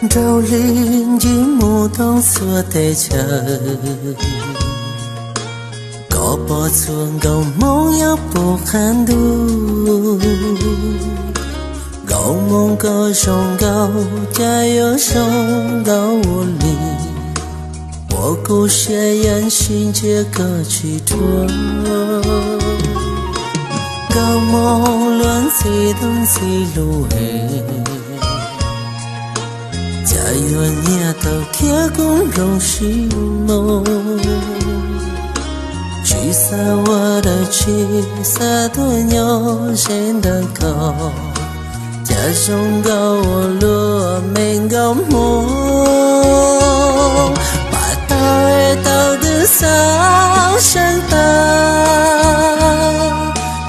朝林金木当所带着，高坡村高梦也不看度，高梦高上高，加油上高无力，我故血眼心结个去脱，高梦乱起东西路加油念头开工容西梦，去撒我的去撒多鸟谁的高，加上高我落没高梦，把大爱到的上升大，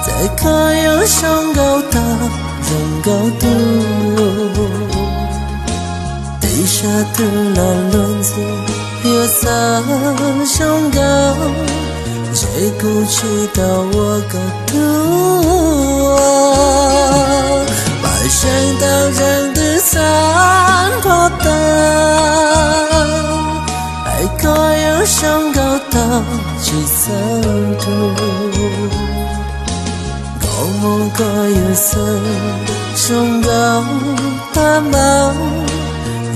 再可有上高大人高度。地下的那轮子越撒上高，谁鼓起到我高度啊？把山到人的山坡道，还可有上高到去扫度，高梦可有山上高大毛。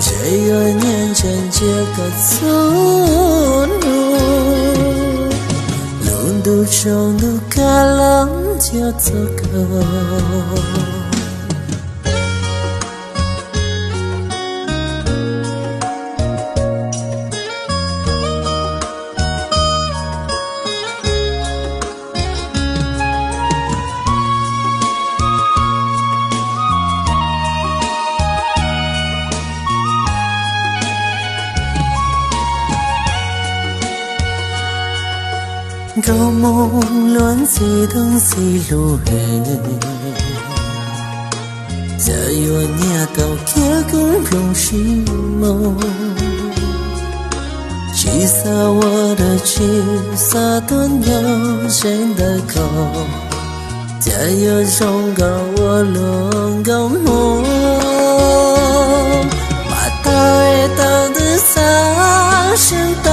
谁有年前这个粗路，路途长路开朗就走个。高梦乱起东西路加油念头开工容西梦，去撒我的去撒多鸟谁的高，加油上高我龙高梦，把大爱到的上升大。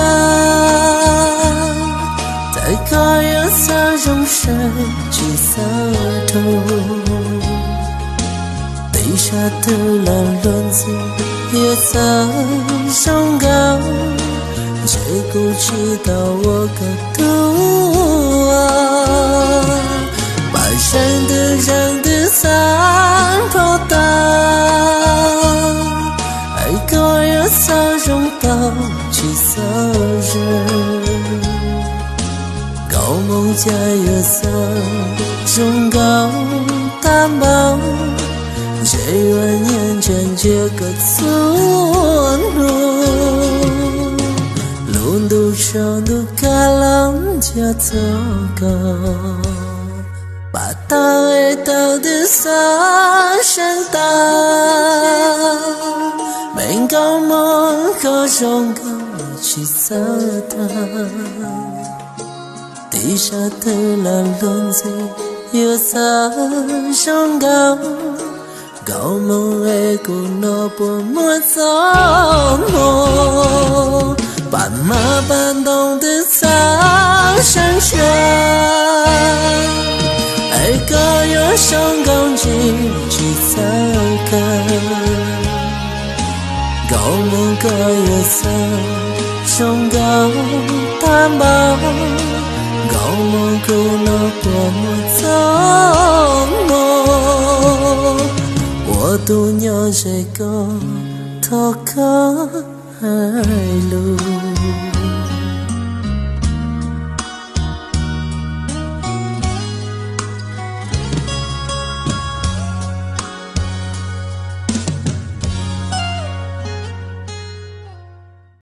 再可有撒容谁去洒脱，地下的那轮子也撒上高，谁鼓起到我高度啊？把山的人的山坡道，还可有撒容到去撒人。高梦加油撒中高大毛，谁问眼前这个村路，路途长路开朗就走高，把大爱到的上升大，没高梦和中高去撒大。地下的那轮子又撒上高，高梦爱过那不莫走梦，斑马搬动的草山上，爱可有上高去撒高，高梦可有撒上高大毛。高梦古老多么苍茫，我独鸟谁个逃开路。